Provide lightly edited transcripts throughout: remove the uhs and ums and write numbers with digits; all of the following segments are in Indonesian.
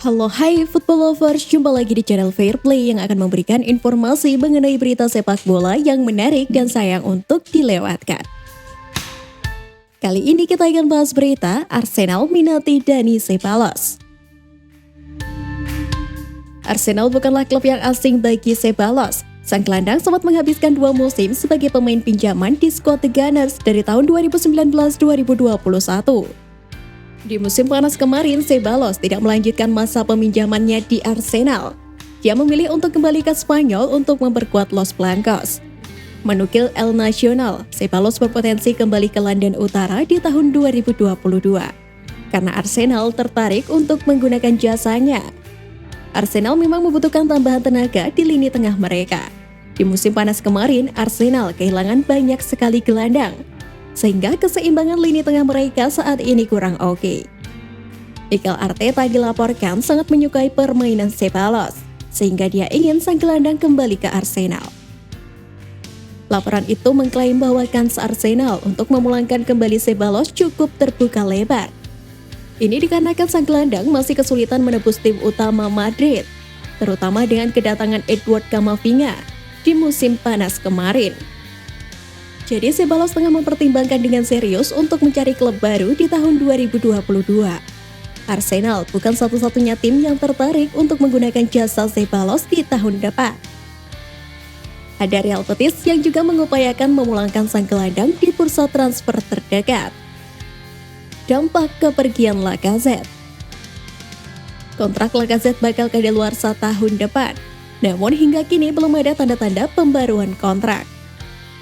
Halo hai football lovers, jumpa lagi di channel Fair Play yang akan memberikan informasi mengenai berita sepak bola yang menarik dan sayang untuk dilewatkan. Kali ini kita akan bahas berita Arsenal minati Dani Ceballos. Arsenal bukanlah klub yang asing bagi Ceballos. Sang gelandang sempat menghabiskan 2 musim sebagai pemain pinjaman di skuad The Gunners dari tahun 2019-2021. Di musim panas kemarin, Ceballos tidak melanjutkan masa peminjamannya di Arsenal. Dia memilih untuk kembali ke Spanyol untuk memperkuat Los Blancos. Menukil El Nacional, Ceballos berpotensi kembali ke London Utara di tahun 2022. Karena Arsenal tertarik untuk menggunakan jasanya. Arsenal memang membutuhkan tambahan tenaga di lini tengah mereka. Di musim panas kemarin, Arsenal kehilangan banyak sekali gelandang, sehingga keseimbangan lini tengah mereka saat ini kurang oke. Mikel Arteta dilaporkan sangat menyukai permainan Ceballos, sehingga dia ingin sang gelandang kembali ke Arsenal. Laporan itu mengklaim bahwa kans Arsenal untuk memulangkan kembali Ceballos cukup terbuka lebar. Ini dikarenakan sang gelandang masih kesulitan menebus tim utama Madrid, terutama dengan kedatangan Edward Camavinga di musim panas kemarin. Jadi Ceballos tengah mempertimbangkan dengan serius untuk mencari klub baru di tahun 2022. Arsenal bukan satu-satunya tim yang tertarik untuk menggunakan jasa Ceballos di tahun depan. Ada Real Betis yang juga mengupayakan memulangkan sang gelandang di bursa transfer terdekat. Dampak kepergian Lacazette. Kontrak Lacazette bakal kadaluarsa tahun depan, namun hingga kini belum ada tanda-tanda pembaruan kontrak.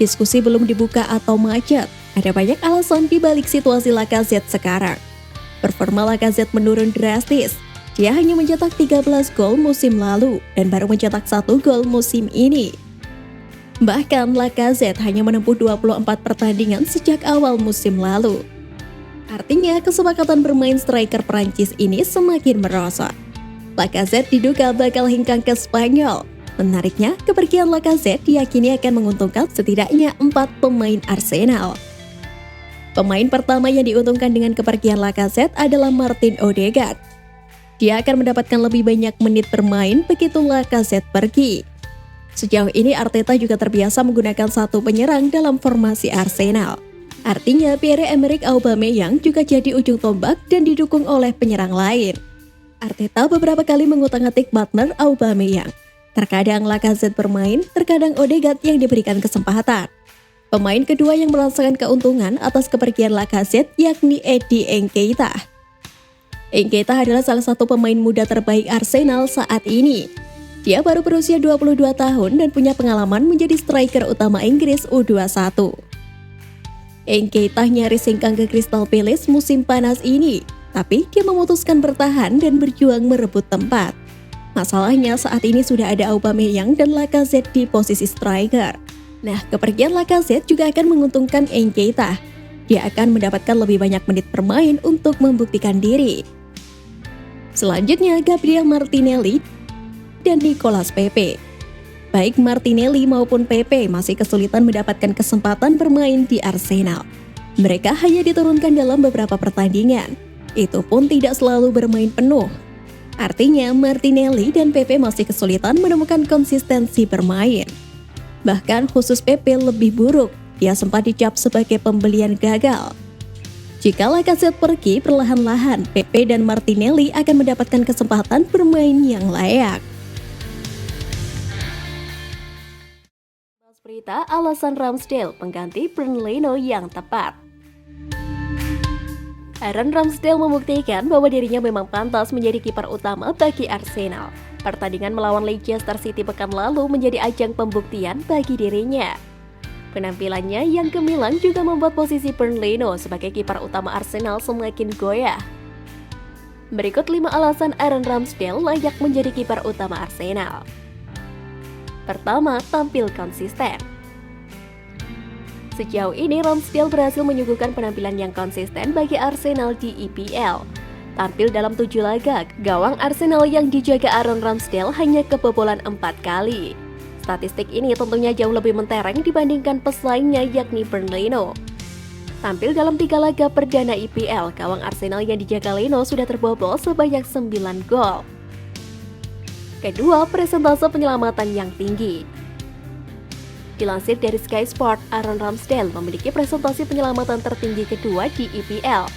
Diskusi belum dibuka atau macet. Ada banyak alasan di balik situasi Lacazette sekarang. Performa Lacazette menurun drastis. Dia hanya mencetak 13 gol musim lalu dan baru mencetak 1 gol musim ini. Bahkan Lacazette hanya menempuh 24 pertandingan sejak awal musim lalu. Artinya kesepakatan bermain striker Prancis ini semakin merosot. Lacazette diduga bakal hengkang ke Spanyol. Menariknya, kepergian Lacazette diyakini akan menguntungkan setidaknya 4 pemain Arsenal. Pemain pertama yang diuntungkan dengan kepergian Lacazette adalah Martin Odegaard. Dia akan mendapatkan lebih banyak menit bermain begitu Lacazette pergi. Sejauh ini Arteta juga terbiasa menggunakan satu penyerang dalam formasi Arsenal. Artinya Pierre-Emerick Aubameyang juga jadi ujung tombak dan didukung oleh penyerang lain. Arteta beberapa kali mengutak-atik partner Aubameyang. Terkadang Lacazette bermain, terkadang Odegaard yang diberikan kesempatan. Pemain kedua yang merasakan keuntungan atas kepergian Lacazette yakni Eddie Nketiah. Nketiah adalah salah satu pemain muda terbaik Arsenal saat ini. Dia baru berusia 22 tahun dan punya pengalaman menjadi striker utama Inggris U21. Nketiah nyaris hengkang ke Crystal Palace musim panas ini, tapi dia memutuskan bertahan dan berjuang merebut tempat. Masalahnya saat ini sudah ada Aubameyang dan Lacazette di posisi striker. Nah, kepergian Lacazette juga akan menguntungkan Nketiah. Dia akan mendapatkan lebih banyak menit bermain untuk membuktikan diri. Selanjutnya, Gabriel Martinelli dan Nicolas Pepe. Baik Martinelli maupun Pepe masih kesulitan mendapatkan kesempatan bermain di Arsenal. Mereka hanya diturunkan dalam beberapa pertandingan. Itu pun tidak selalu bermain penuh. Artinya Martinelli dan Pepe masih kesulitan menemukan konsistensi bermain. Bahkan khusus Pepe lebih buruk, dia sempat dicap sebagai pembelian gagal. Jika Lacazette pergi perlahan-lahan, Pepe dan Martinelli akan mendapatkan kesempatan bermain yang layak. Berita alasan Ramsdale pengganti Bernd Leno yang tepat. Aaron Ramsdale membuktikan bahwa dirinya memang pantas menjadi kiper utama bagi Arsenal. Pertandingan melawan Leicester City pekan lalu menjadi ajang pembuktian bagi dirinya. Penampilannya yang gemilang juga membuat posisi Bernd Leno sebagai kiper utama Arsenal semakin goyah. Berikut 5 alasan Aaron Ramsdale layak menjadi kiper utama Arsenal. Pertama, tampil konsisten. Sejauh ini Ramsdale berhasil menyuguhkan penampilan yang konsisten bagi Arsenal di EPL. Tampil dalam 7 laga, gawang Arsenal yang dijaga Aaron Ramsdale hanya kebobolan 4 kali. Statistik ini tentunya jauh lebih mentereng dibandingkan pesaingnya yakni Bernd Leno. Tampil dalam 3 laga perdana IPL, gawang Arsenal yang dijaga Leno sudah terbobol sebanyak 9 gol. Kedua, presentase penyelamatan yang tinggi. Dilansir dari Sky Sport, Aaron Ramsdale memiliki presentasi penyelamatan tertinggi kedua di IPL.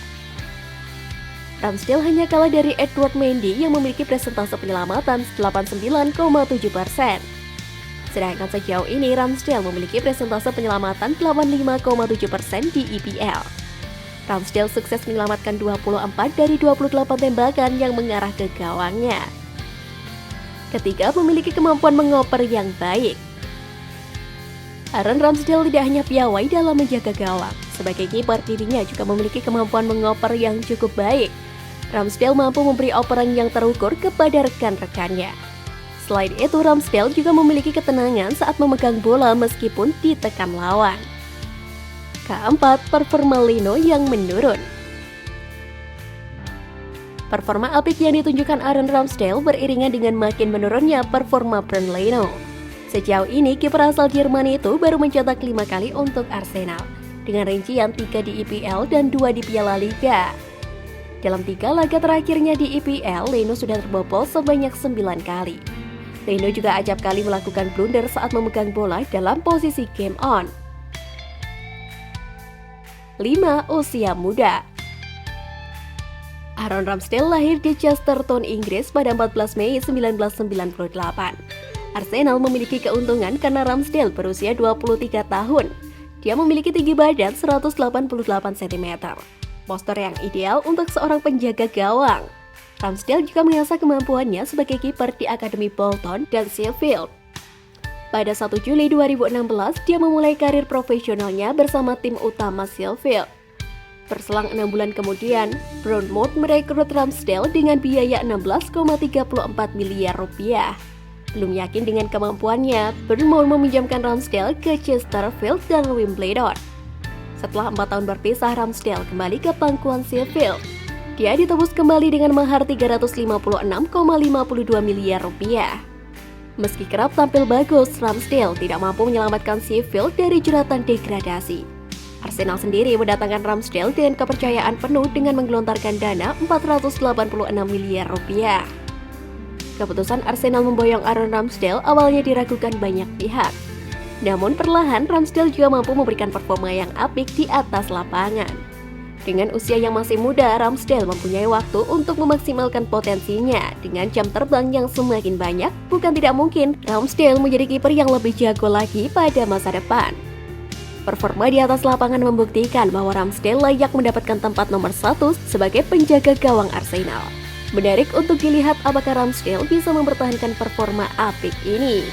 Ramsdale hanya kalah dari Edward Mendy yang memiliki presentase penyelamatan 89,7%. Sedangkan sejauh ini Ramsdale memiliki presentase penyelamatan 85,7% di IPL. Ramsdale sukses menyelamatkan 24 dari 28 tembakan yang mengarah ke gawangnya. Ketiga, memiliki kemampuan mengoper yang baik. Aaron Ramsdale tidak hanya piawai dalam menjaga gawang, sebagai kiper dirinya juga memiliki kemampuan mengoper yang cukup baik. Ramsdale mampu memberi operan yang terukur kepada rekan-rekannya. Selain itu, Ramsdale juga memiliki ketenangan saat memegang bola meskipun ditekan lawan. Keempat, performa Leno yang menurun. Performa apik yang ditunjukkan Aaron Ramsdale beriringan dengan makin menurunnya performa Bernd Leno. Sejauh ini, kiper asal Jerman itu baru mencetak 5 kali untuk Arsenal, dengan rincian 3 di IPL dan 2 di Piala Liga. Dalam 3 laga terakhirnya di IPL, Leno sudah terbobol sebanyak 9 kali. Leno juga acap kali melakukan blunder saat memegang bola dalam posisi game on. 5. Usia muda. Aaron Ramsdale lahir di Chesterton, Inggris pada 14 Mei 1998. Arsenal memiliki keuntungan karena Ramsdale berusia 23 tahun. Dia memiliki tinggi badan 188 cm. Postur yang ideal untuk seorang penjaga gawang. Ramsdale juga mengasah kemampuannya sebagai kiper di Akademi Bolton dan Sheffield. Pada 1 Juli 2016, dia memulai karir profesionalnya bersama tim utama Sheffield. Berselang 6 bulan kemudian, Bournemouth merekrut Ramsdale dengan biaya 16,34 miliar rupiah. Belum yakin dengan kemampuannya, Bournemouth meminjamkan Ramsdale ke Chesterfield dan Wimbledon. Setelah 4 tahun berpisah, Ramsdale kembali ke pangkuan Sheffield. Dia ditebus kembali dengan mahar 356,52 miliar rupiah. Meski kerap tampil bagus, Ramsdale tidak mampu menyelamatkan Sheffield dari jeratan degradasi. Arsenal sendiri mendatangkan Ramsdale dengan kepercayaan penuh dengan menggelontarkan dana 486 miliar rupiah. Keputusan Arsenal memboyong Aaron Ramsdale awalnya diragukan banyak pihak. Namun perlahan Ramsdale juga mampu memberikan performa yang apik di atas lapangan. Dengan usia yang masih muda, Ramsdale mempunyai waktu untuk memaksimalkan potensinya. Dengan jam terbang yang semakin banyak, bukan tidak mungkin Ramsdale menjadi kiper yang lebih jago lagi pada masa depan. Performa di atas lapangan membuktikan bahwa Ramsdale layak mendapatkan tempat nomor 1 sebagai penjaga gawang Arsenal. Menarik untuk dilihat apakah Ramsdale bisa mempertahankan performa apik ini.